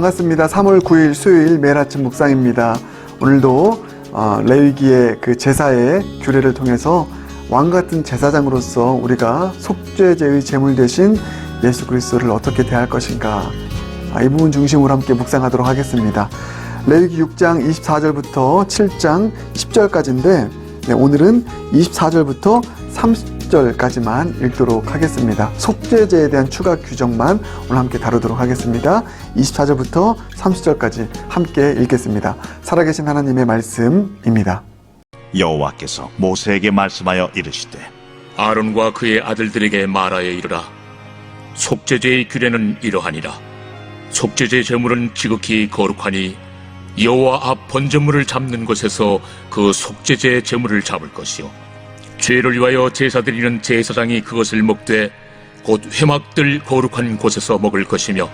반갑습니다. 3월 9일 수요일 매일 아침 묵상입니다. 오늘도 레위기의 그 제사의 규례를 통해서 왕같은 제사장으로서 우리가 속죄제의 제물 대신 예수 그리스도를 어떻게 대할 것인가, 이 부분 중심으로 함께 묵상하도록 하겠습니다. 레위기 6장 24절부터 7장 10절까지인데 오늘은 24절부터 30절까지만 읽도록 하겠습니다. 속죄제에 대한 추가 규정만 오늘 함께 다루도록 하겠습니다. 24절부터 30절까지 함께 읽겠습니다. 살아계신 하나님의 말씀입니다. 여호와께서 모세에게 말씀하여 이르시되 아론과 그의 아들들에게 말하여 이르라. 속죄제의 규례는 이러하니라. 속죄제 제물은 지극히 거룩하니 여호와 앞 번제물을 잡는 곳에서 그 속죄제 제물을 잡을 것이요, 죄를 위하여 제사 드리는 제사장이 그것을 먹되 곧 회막들 거룩한 곳에서 먹을 것이며,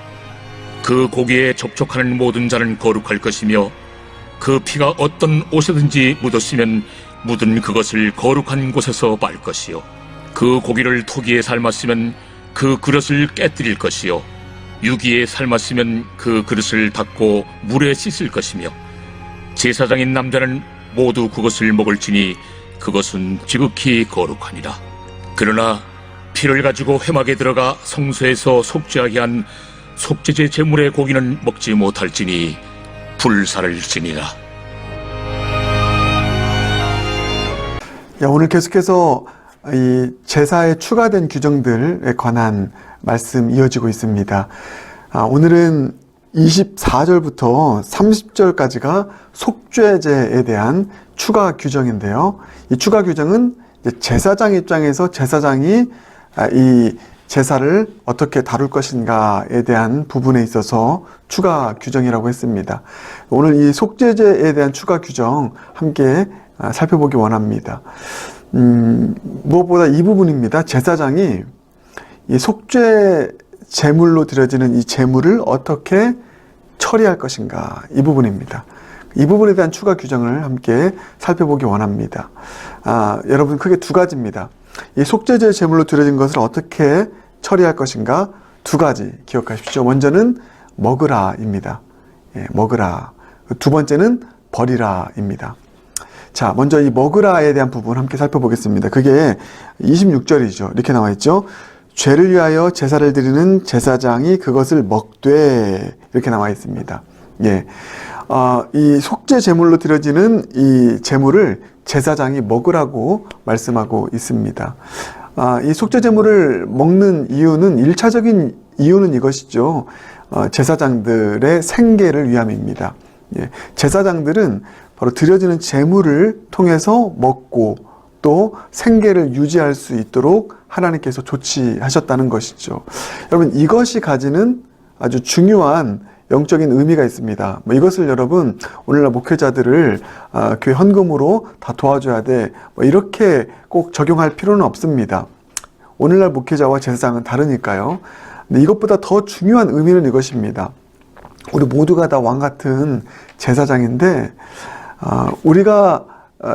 그 고기에 접촉하는 모든 자는 거룩할 것이며, 그 피가 어떤 옷에든지 묻었으면 묻은 그것을 거룩한 곳에서 빨 것이요, 그 고기를 토기에 삶았으면 그 그릇을 깨뜨릴 것이요, 유기에 삶았으면 그 그릇을 닦고 물에 씻을 것이며, 제사장인 남자는 모두 그것을 먹을지니 그것은 지극히 거룩하니라. 그러나 피를 가지고 회막에 들어가 성소에서 속죄하게 한 속죄제 제물의 고기는 먹지 못할지니 불사를 지니라. 오늘 계속해서 이 제사에 추가된 규정들에 관한 말씀 이어지고 있습니다. 오늘은 24절부터 30절까지가 속죄제에 대한 추가 규정인데요. 이 추가 규정은 제사장 입장에서 제사장이 이 제사를 어떻게 다룰 것인가에 대한 부분에 있어서 추가 규정이라고 했습니다. 오늘 이 속죄제에 대한 추가 규정 함께 살펴보기 원합니다. 무엇보다 이 부분입니다. 제사장이 이 속죄 제물로 드려지는 이 제물을 어떻게 처리할 것인가, 이 부분입니다. 이 부분에 대한 추가 규정을 함께 살펴보기 원합니다. 여러분, 크게 두 가지입니다. 이 속죄제 제물로 드려진 것을 어떻게 처리할 것인가, 두 가지 기억하십시오. 먼저는 먹으라입니다. 먹으라. 두 번째는 버리라입니다. 자, 먼저 이 먹으라에 대한 부분 함께 살펴보겠습니다. 그게 26절이죠. 이렇게 나와 있죠. 죄를 위하여 제사를 드리는 제사장이 그것을 먹되, 이렇게 나와 있습니다. 이 속죄 제물로 드려지는 이 제물을 제사장이 먹으라고 말씀하고 있습니다. 이 속죄 제물을 먹는 이유는, 1차적인 이유는 이것이죠. 제사장들의 생계를 위함입니다. 제사장들은 바로 드려지는 제물을 통해서 먹고 또 생계를 유지할 수 있도록 하나님께서 조치하셨다는 것이죠. 여러분, 이것이 가지는 아주 중요한 영적인 의미가 있습니다. 이것을 여러분, 오늘날 목회자들을 교회 헌금으로 다 도와줘야 돼, 이렇게 꼭 적용할 필요는 없습니다. 오늘날 목회자와 제사장은 다르니까요. 근데 이것보다 더 중요한 의미는 이것입니다. 우리 모두가 다 왕같은 제사장인데, 우리가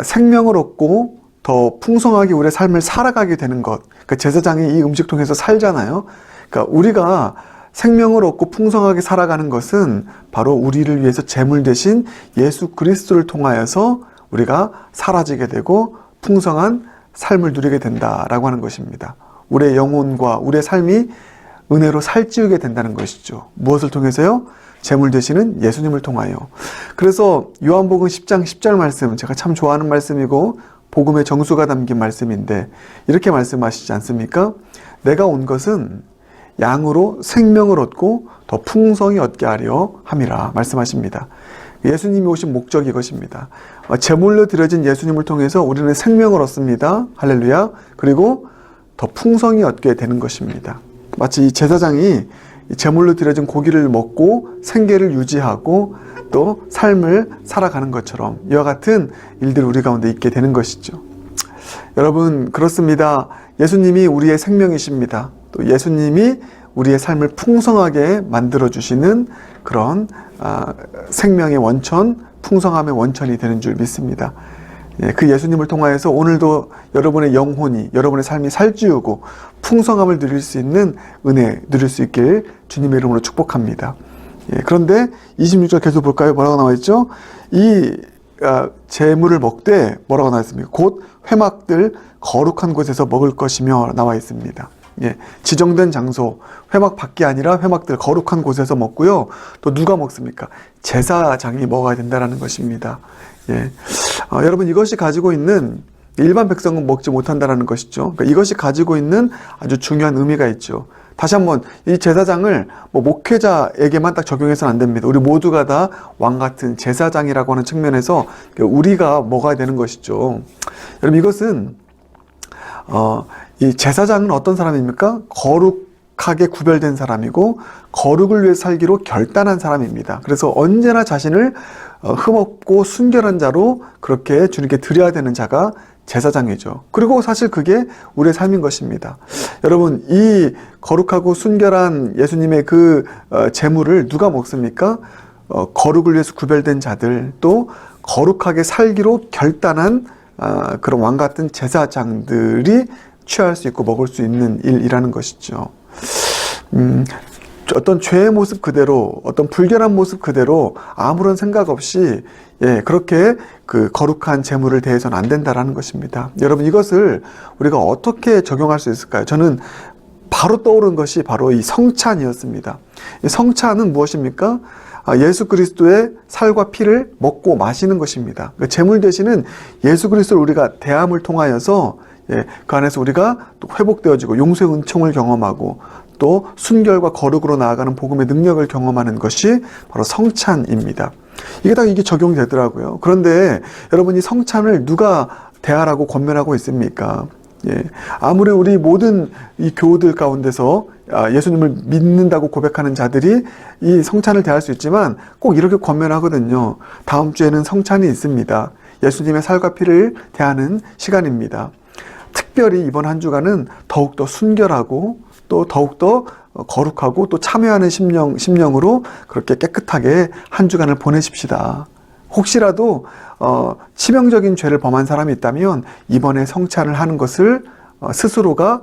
생명을 얻고 더 풍성하게 우리의 삶을 살아가게 되는 것, 그러니까 제사장이 이 음식 통해서 살잖아요. 그러니까 우리가 생명을 얻고 풍성하게 살아가는 것은 바로 우리를 위해서 제물 대신 예수 그리스도를 통하여서 우리가 사라지게 되고 풍성한 삶을 누리게 된다라고 하는 것입니다. 우리의 영혼과 우리의 삶이 은혜로 살찌우게 된다는 것이죠. 무엇을 통해서요? 제물 되시는 예수님을 통하여. 그래서 요한복음 10장 10절 말씀, 제가 참 좋아하는 말씀이고 복음의 정수가 담긴 말씀인데 이렇게 말씀하시지 않습니까? 내가 온 것은 양으로 생명을 얻고 더 풍성히 얻게 하려 함이라 말씀하십니다. 예수님이 오신 목적이 이것입니다. 제물로 드려진 예수님을 통해서 우리는 생명을 얻습니다. 할렐루야. 그리고 더 풍성히 얻게 되는 것입니다. 마치 이 제사장이 제물로 드려진 고기를 먹고 생계를 유지하고 또 삶을 살아가는 것처럼 이와 같은 일들이 우리 가운데 있게 되는 것이죠. 여러분, 그렇습니다. 예수님이 우리의 생명이십니다. 또 예수님이 우리의 삶을 풍성하게 만들어주시는 그런 생명의 원천, 풍성함의 원천이 되는 줄 믿습니다. 그 예수님을 통하여서 오늘도 여러분의 영혼이, 여러분의 삶이 살찌우고 풍성함을 누릴 수 있는 은혜 누릴 수 있길 주님의 이름으로 축복합니다. 예, 그런데 26절 계속 볼까요? 뭐라고 나와 있죠? 이 제물을 먹되 뭐라고 나와 있습니까? 곧 회막들 거룩한 곳에서 먹을 것이며 나와 있습니다. 예, 지정된 장소, 회막 밖이 아니라 회막들 거룩한 곳에서 먹고요. 또 누가 먹습니까? 제사장이 먹어야 된다는 것입니다. 예, 여러분 이것이 가지고 있는 일반 백성은 먹지 못한다는 것이죠. 그러니까 이것이 가지고 있는 아주 중요한 의미가 있죠. 다시 한번 이 제사장을 목회자에게만 딱 적용해서는 안 됩니다. 우리 모두가 다 왕 같은 제사장이라고 하는 측면에서 우리가 먹어야 되는 것이죠. 여러분 이것은 이 제사장은 어떤 사람입니까? 거룩하게 구별된 사람이고 거룩을 위해 살기로 결단한 사람입니다. 그래서 언제나 자신을 흠없고 순결한 자로 그렇게 주님께 드려야 되는 자가 제사장이죠. 그리고 사실 그게 우리의 삶인 것입니다. 여러분 이 거룩하고 순결한 예수님의 그 제물을 누가 먹습니까? 거룩을 위해서 구별된 자들, 또 거룩하게 살기로 결단한 그런 왕 같은 제사장들이 취할 수 있고 먹을 수 있는 일이라는 것이죠. 어떤 죄의 모습 그대로, 어떤 불결한 모습 그대로 아무런 생각 없이 그렇게 그 거룩한 제물을 대해서는 안 된다라는 것입니다. 여러분 이것을 우리가 어떻게 적용할 수 있을까요? 저는 바로 떠오른 것이 바로 이 성찬이었습니다. 이 성찬은 무엇입니까? 예수 그리스도의 살과 피를 먹고 마시는 것입니다. 그 제물 대신은 예수 그리스도를 우리가 대함을 통하여서 그 안에서 우리가 또 회복되어지고 용서의 은총을 경험하고 또 순결과 거룩으로 나아가는 복음의 능력을 경험하는 것이 바로 성찬입니다. 이게 적용되더라고요. 그런데 여러분 이 성찬을 누가 대하라고 권면하고 있습니까? 아무리 우리 모든 이 교우들 가운데서 예수님을 믿는다고 고백하는 자들이 이 성찬을 대할 수 있지만 꼭 이렇게 권면하거든요. 다음 주에는 성찬이 있습니다. 예수님의 살과 피를 대하는 시간입니다. 특별히 이번 한 주간은 더욱더 순결하고 또 더욱더 거룩하고 또 참여하는 심령으로 그렇게 깨끗하게 한 주간을 보내십시다. 혹시라도 치명적인 죄를 범한 사람이 있다면 이번에 성찬을 하는 것을 스스로가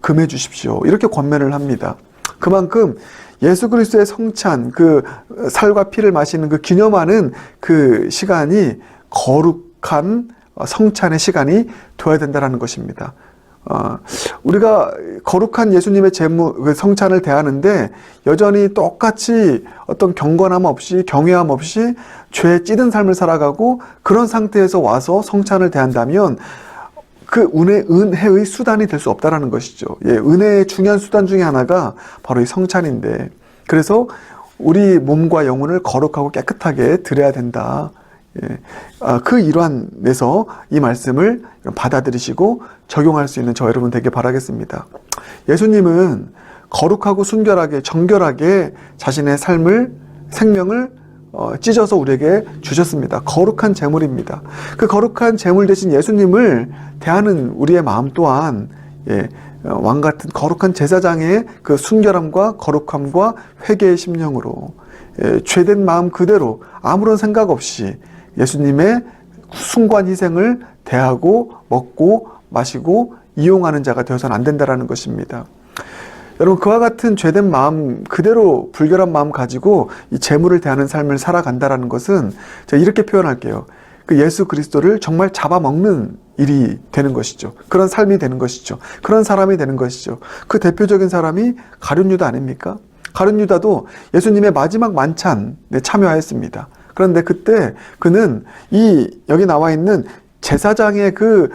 금해 주십시오. 이렇게 권면을 합니다. 그만큼 예수 그리스도의 성찬, 그 살과 피를 마시는 그 기념하는 그 시간이 거룩한 성찬의 시간이 되어야 된다는 것입니다. 우리가 거룩한 예수님의 제물, 성찬을 대하는데 여전히 똑같이 어떤 경건함 없이 경외함 없이 죄에 찌든 삶을 살아가고 그런 상태에서 와서 성찬을 대한다면 그 은혜의 수단이 될 수 없다라는 것이죠. 은혜의 중요한 수단 중에 하나가 바로 이 성찬인데, 그래서 우리 몸과 영혼을 거룩하고 깨끗하게 드려야 된다. 그 일환에서 이 말씀을 받아들이시고 적용할 수 있는 저 여러분 되길 바라겠습니다. 예수님은 거룩하고 순결하게 정결하게 자신의 생명을 찢어서 우리에게 주셨습니다. 거룩한 제물입니다. 그 거룩한 제물 대신 예수님을 대하는 우리의 마음 또한 왕 같은 거룩한 제사장의 그 순결함과 거룩함과 회개의 심령으로 죄된 마음 그대로 아무런 생각 없이 예수님의 숭고한 희생을 대하고 먹고 마시고 이용하는 자가 되어서는 안 된다는 것입니다. 여러분 그와 같은 죄된 마음 그대로 불결한 마음 가지고 이 재물을 대하는 삶을 살아간다는 것은 제가 이렇게 표현할게요. 그 예수 그리스도를 정말 잡아먹는 일이 되는 것이죠. 그런 삶이 되는 것이죠. 그런 사람이 되는 것이죠. 그 대표적인 사람이 가룟 유다 아닙니까? 가룟 유다도 예수님의 마지막 만찬에 참여하였습니다. 그런데 그때 그는 여기 나와 있는 제사장의 그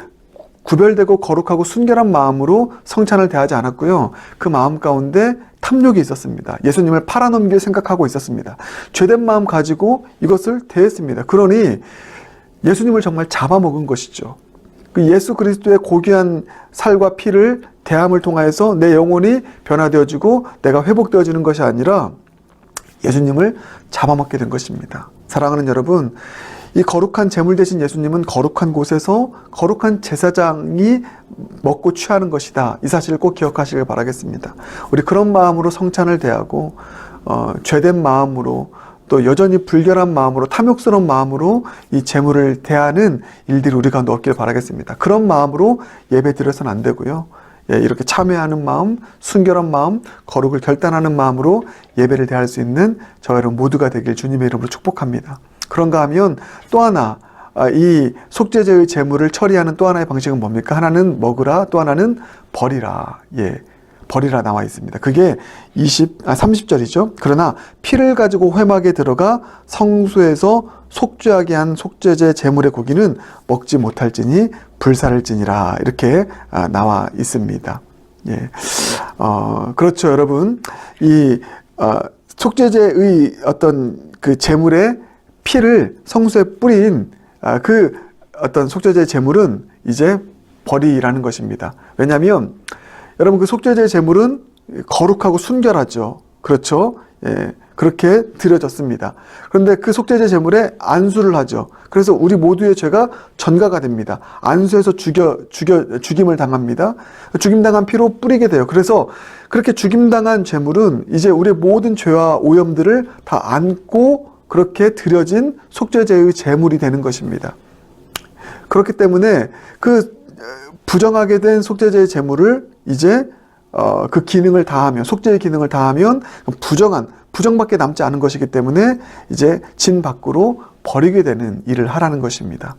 구별되고 거룩하고 순결한 마음으로 성찬을 대하지 않았고요. 그 마음 가운데 탐욕이 있었습니다. 예수님을 팔아넘길 생각하고 있었습니다. 죄된 마음 가지고 이것을 대했습니다. 그러니 예수님을 정말 잡아먹은 것이죠. 그 예수 그리스도의 고귀한 살과 피를 대함을 통하여서 내 영혼이 변화되어지고 내가 회복되어지는 것이 아니라 예수님을 잡아먹게 된 것입니다. 사랑하는 여러분, 이 거룩한 제물 대신 예수님은 거룩한 곳에서 거룩한 제사장이 먹고 취하는 것이다. 이 사실을 꼭 기억하시길 바라겠습니다. 우리 그런 마음으로 성찬을 대하고 죄된 마음으로 또 여전히 불결한 마음으로 탐욕스러운 마음으로 이 제물을 대하는 일들이 우리 가운데 없길 바라겠습니다. 그런 마음으로 예배 드려서는 안 되고요. 이렇게 참회하는 마음, 순결한 마음, 거룩을 결단하는 마음으로 예배를 대할 수 있는 저와 여러분 모두가 되길 주님의 이름으로 축복합니다. 그런가 하면 또 하나, 이 속죄제의 제물을 처리하는 또 하나의 방식은 뭡니까? 하나는 먹으라, 또 하나는 버리라. 버리라 나와 있습니다. 그게 30절이죠. 그러나 피를 가지고 회막에 들어가 성소에서 속죄하게 한 속죄제 제물의 고기는 먹지 못할지니 불살을지니라. 이렇게 나와 있습니다. 그렇죠, 여러분. 이 속죄제의 어떤 그 제물의 피를 성소에 뿌린 그 어떤 속죄제 제물은 이제 버리라는 것입니다. 왜냐하면 여러분 그 속죄제 제물은 거룩하고 순결하죠. 그렇죠? 그렇게 드려졌습니다. 그런데 그 속죄제 제물에 안수를 하죠. 그래서 우리 모두의 죄가 전가가 됩니다. 안수해서 죽임을 당합니다. 죽임당한 피로 뿌리게 돼요. 그래서 그렇게 죽임당한 제물은 이제 우리의 모든 죄와 오염들을 다 안고 그렇게 드려진 속죄제의 제물이 되는 것입니다. 그렇기 때문에 그 부정하게 된 속죄제의 제물을 이제 그 기능을 다하면, 속죄의 기능을 다하면 부정밖에 남지 않은 것이기 때문에 이제 진 밖으로 버리게 되는 일을 하라는 것입니다.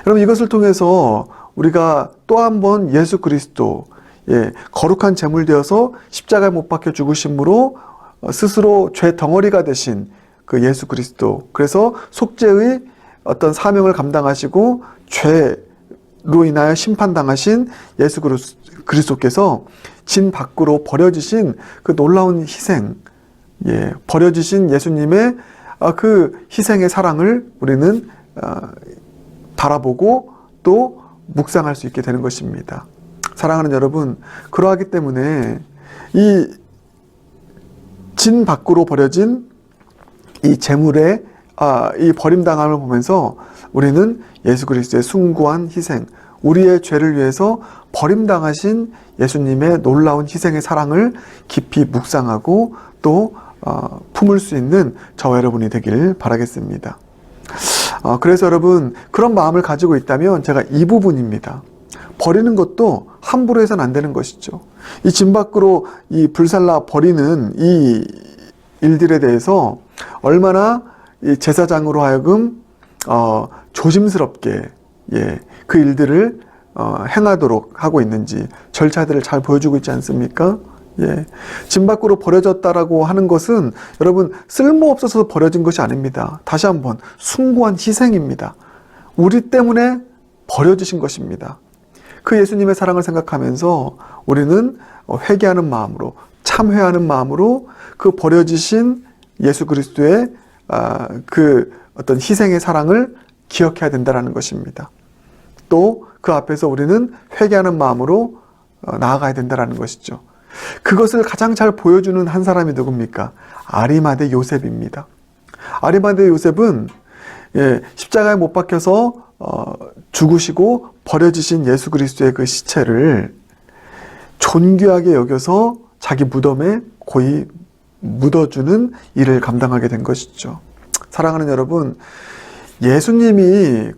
여러분 이것을 통해서 우리가 또 한 번 예수 그리스도, 거룩한 제물 되어서 십자가에 못 박혀 죽으심으로 스스로 죄 덩어리가 되신 그 예수 그리스도, 그래서 속죄의 어떤 사명을 감당하시고 죄로 인하여 심판당하신 예수 그리스도께서 진 밖으로 버려지신 그 놀라운 희생, 버려지신 예수님의 그 희생의 사랑을 우리는 바라보고 또 묵상할 수 있게 되는 것입니다. 사랑하는 여러분, 그러하기 때문에 이 진 밖으로 버려진 이 제물의 이 버림당함을 보면서 우리는 예수 그리스도의 숭고한 희생, 우리의 죄를 위해서 버림당하신 예수님의 놀라운 희생의 사랑을 깊이 묵상하고 또 품을 수 있는 저와 여러분이 되길 바라겠습니다. 그래서 여러분 그런 마음을 가지고 있다면 제가 이 부분입니다. 버리는 것도 함부로 해서는 안 되는 것이죠. 이 진 밖으로 이 불살라 버리는 이 일들에 대해서 얼마나 이 제사장으로 하여금 조심스럽게 그 일들을 행하도록 하고 있는지 절차들을 잘 보여주고 있지 않습니까? 진 밖으로 버려졌다라고 하는 것은 여러분 쓸모없어서 버려진 것이 아닙니다. 다시 한번 숭고한 희생입니다. 우리 때문에 버려지신 것입니다. 그 예수님의 사랑을 생각하면서 우리는 회개하는 마음으로, 참회하는 마음으로 그 버려지신 예수 그리스도의 그 어떤 희생의 사랑을 기억해야 된다는 것입니다. 또 그 앞에서 우리는 회개하는 마음으로 나아가야 된다는 것이죠. 그것을 가장 잘 보여주는 한 사람이 누굽니까? 아리마대 요셉입니다. 아리마대 요셉은 십자가에 못 박혀서 죽으시고 버려지신 예수 그리스도의 그 시체를 존귀하게 여겨서 자기 무덤에 고이 묻어주는 일을 감당하게 된 것이죠. 사랑하는 여러분, 예수님이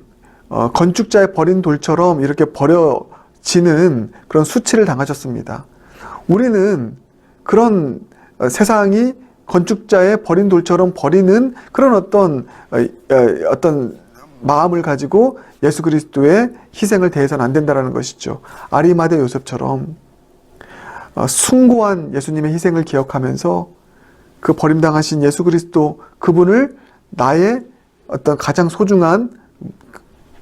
건축자의 버린 돌처럼 이렇게 버려지는 그런 수치를 당하셨습니다. 우리는 그런 세상이 건축자의 버린 돌처럼 버리는 그런 어떤 마음을 가지고 예수 그리스도의 희생을 대해서는 안 된다는 것이죠. 아리마대 요셉처럼 숭고한 예수님의 희생을 기억하면서 그 버림당하신 예수 그리스도, 그분을 나의 어떤 가장 소중한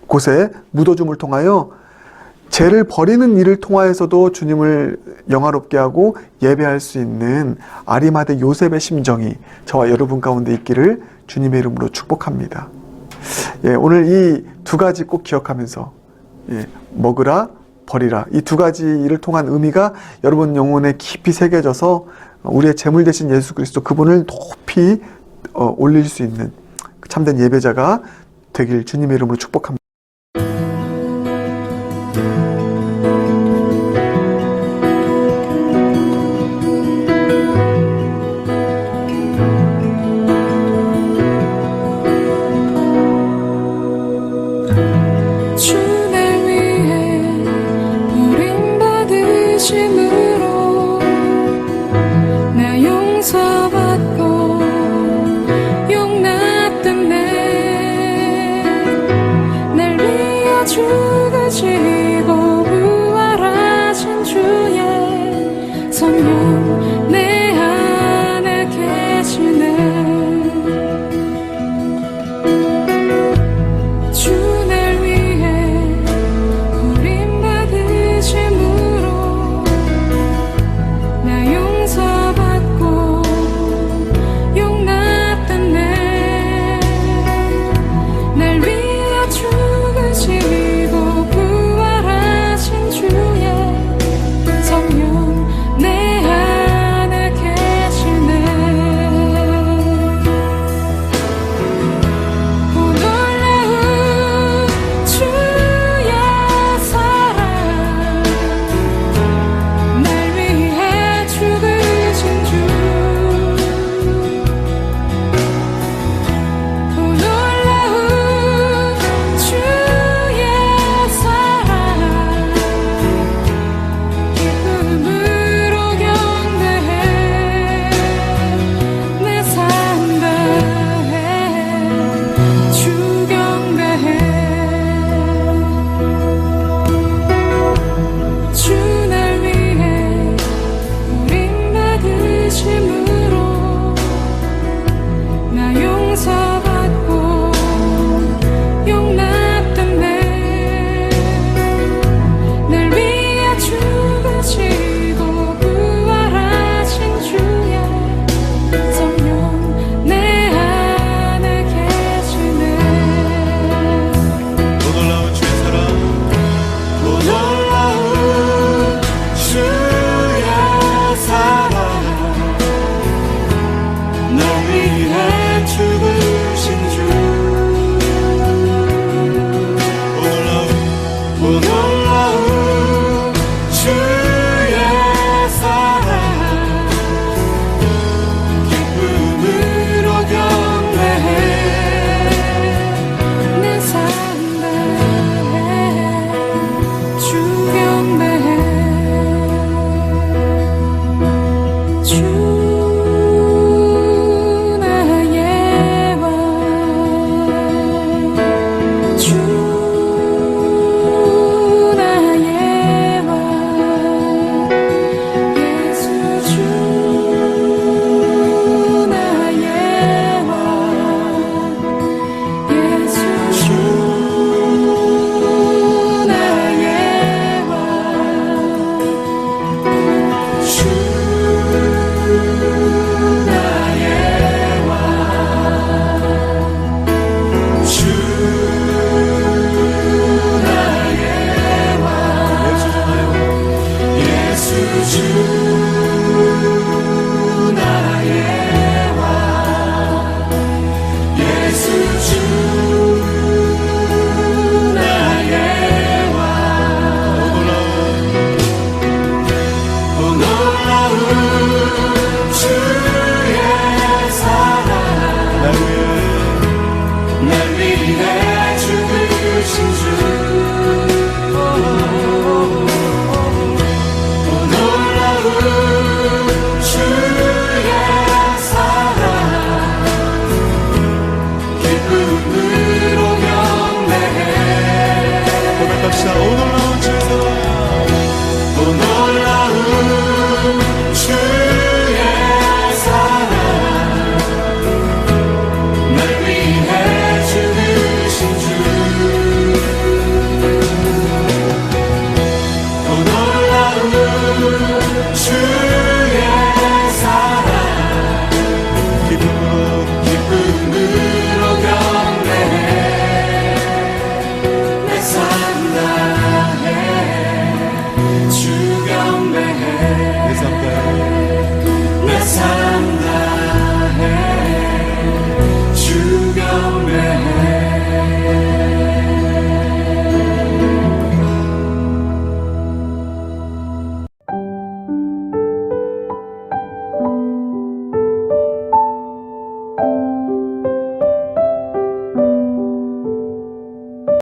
곳에 묻어줌을 통하여 죄를 버리는 일을 통하여서도 주님을 영화롭게 하고 예배할 수 있는 아리마대 요셉의 심정이 저와 여러분 가운데 있기를 주님의 이름으로 축복합니다. 오늘 이 두 가지 꼭 기억하면서 먹으라, 버리라, 이 두 가지를 통한 의미가 여러분 영혼에 깊이 새겨져서 우리의 제물 되신 예수 그리스도, 그분을 높이 올릴 수 있는 참된 예배자가 되길 주님의 이름으로 축복합니다. 주를 위해 버림받으신 날 위해 죽으신 주